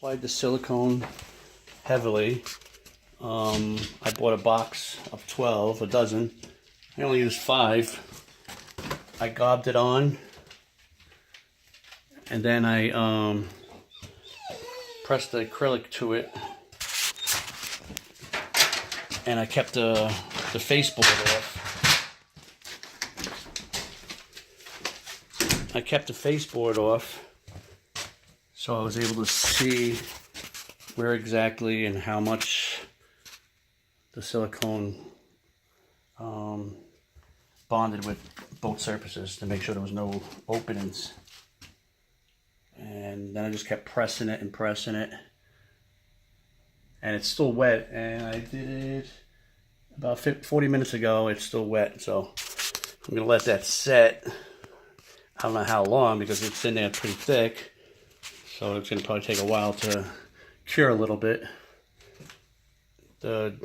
applied the silicone heavily. I bought a box of 12, a dozen. I only used 5. I gobbed it on, and then I pressed the acrylic to it, and I kept the faceboard off. I kept the faceboard off, so I was able to see where exactly and how much the silicone bonded with both surfaces to make sure there was no openings. And then I just kept pressing it and pressing it, and it's still wet, and I did it about 40 minutes ago. It's still wet, so I'm gonna let that set. I don't know how long, because it's in there pretty thick, so it's gonna probably take a while to cure a little bit. The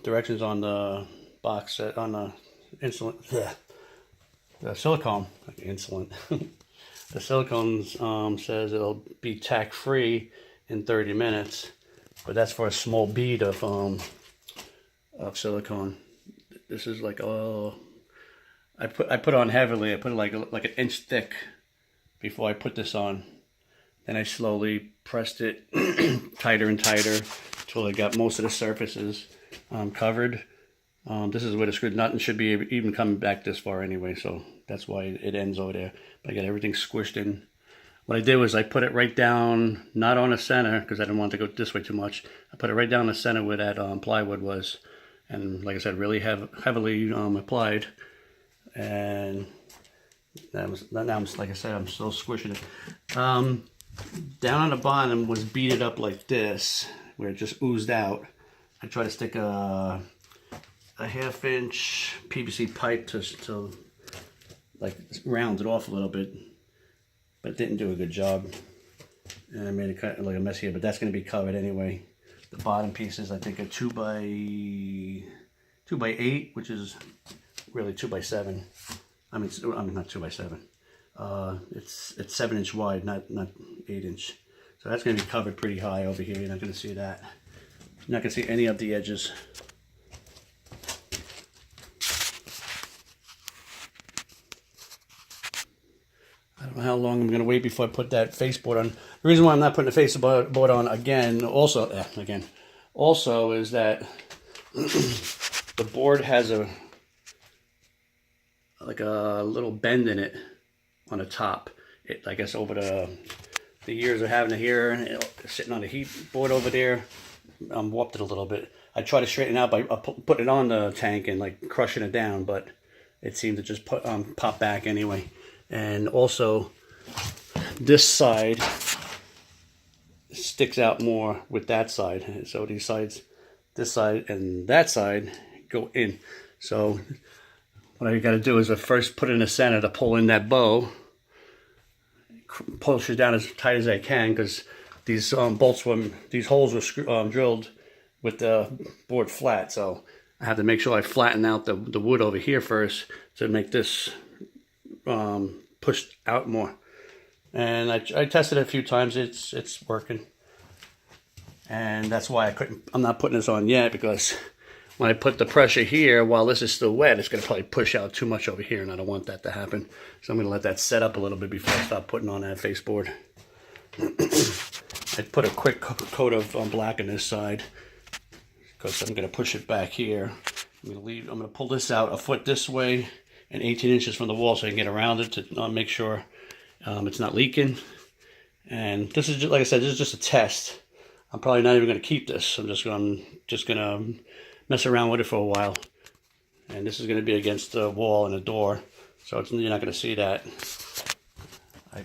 directions on the box set, on the insulin, the silicone, like insulin. The silicone says it'll be tack free in 30 minutes, but that's for a small bead of silicone. This is like, I put on heavily. I put it like an inch thick before I put this on. Then I slowly pressed it tighter and tighter until I got most of the surfaces covered. This is where the screw, nothing should be even coming back this far anyway, so that's why it ends over there. But I got everything squished in. What I did was I put it right down, not on the center, because I didn't want it to go this way too much. I put it right down the center where that plywood was, and like I said, really heavily applied. And now I'm, like I said, I'm still squishing it. Down on the bottom was beaded up like this, where it just oozed out. I tried to stick a 1/2-inch PVC pipe to like round it off a little bit, but it didn't do a good job, and I made it kind of like a mess here. But that's going to be covered anyway. The bottom piece is, I think, a 2x8, which is really 2x7. I mean not 2x7. It's 7-inch wide, not 8-inch. So that's going to be covered pretty high over here. You're not going to see that. You're not going to see any of the edges. I don't know how long I'm going to wait before I put that faceboard on. The reason why I'm not putting the faceboard on again, also is that the board has a little bend in it on the top. I guess over the years of having it here and sitting on the heat board over there, warped it a little bit. I tried to straighten it out by putting it on the tank and like crushing it down, but it seemed to just pop back anyway. And also, this side sticks out more with that side. So these sides, this side and that side, go in. So what I got to do is first put it in the center to pull in that bow, push it down as tight as I can, because these these holes were drilled with the board flat. So I have to make sure I flatten out the wood over here first to make this pushed out more. And I tested it a few times. It's working, and that's why I'm not putting this on yet, because when I put the pressure here while this is still wet, it's going to probably push out too much over here, and I don't want that to happen. So I'm going to let that set up a little bit before I start putting on that faceboard. I put a quick coat of black on this side, because I'm going to push it back here. I'm going to pull this out a foot this way and 18 inches from the wall, so I can get around it to make sure it's not leaking. And this is, like I said, this is just a test. I'm probably not even going to keep this. I'm just going to mess around with it for a while. And this is going to be against the wall and the door, so you're not going to see that. I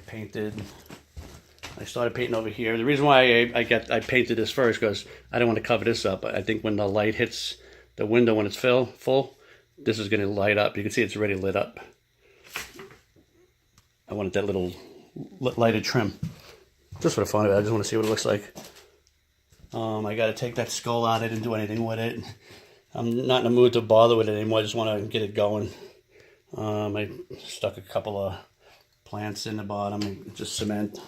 started painting over here. The reason why I painted this first, because I don't want to cover this up. I think when the light hits the window when it's full, this is going to light up. You can see it's already lit up. I wanted that little lighted trim, just for the fun of it. I just want to see what it looks like. I got to take that skull out. I didn't do anything with it. I'm not in the mood to bother with it anymore. I just want to get it going. I stuck a couple of plants in the bottom and just cement.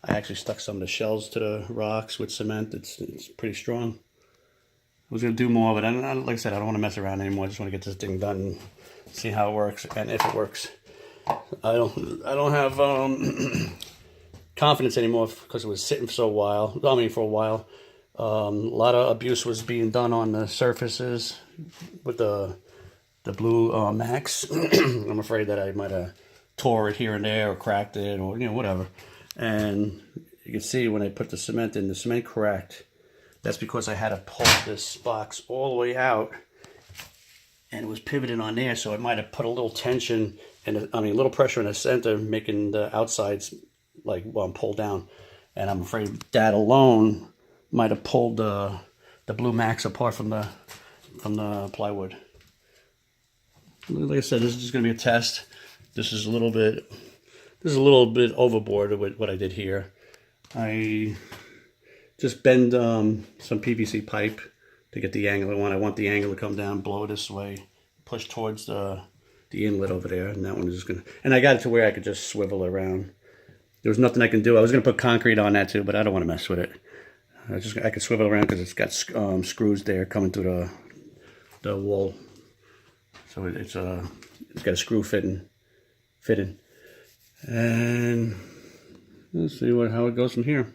I actually stuck some of the shells to the rocks with cement. It's pretty strong. I was gonna do more, but like I said, I don't want to mess around anymore. I just want to get this thing done and see how it works and if it works. I don't have confidence anymore because it was sitting for a while. For a while. A lot of abuse was being done on the surfaces with the blue Max. I'm afraid that I might have tore it here and there or cracked it or whatever. And you can see when I put the cement in, the cement cracked. That's because I had to pull this box all the way out, and it was pivoted on there, so it might have put a little tension and a little pressure in the center, making the outsides pull down. And I'm afraid that alone might have pulled the blue Max apart from the plywood. Like I said, this is just going to be a test. This is a little bit overboard with what I did here. I just bend some PVC pipe to get the angle I want. I want the angle to come down, blow this way, push towards the inlet over there, and that one is just gonna. And I got it to where I could just swivel around. There was nothing I can do. I was gonna put concrete on that too, but I don't want to mess with it. I could swivel around because it's got screws there coming through the wall, so it's got a screw fitting, and let's see how it goes from here.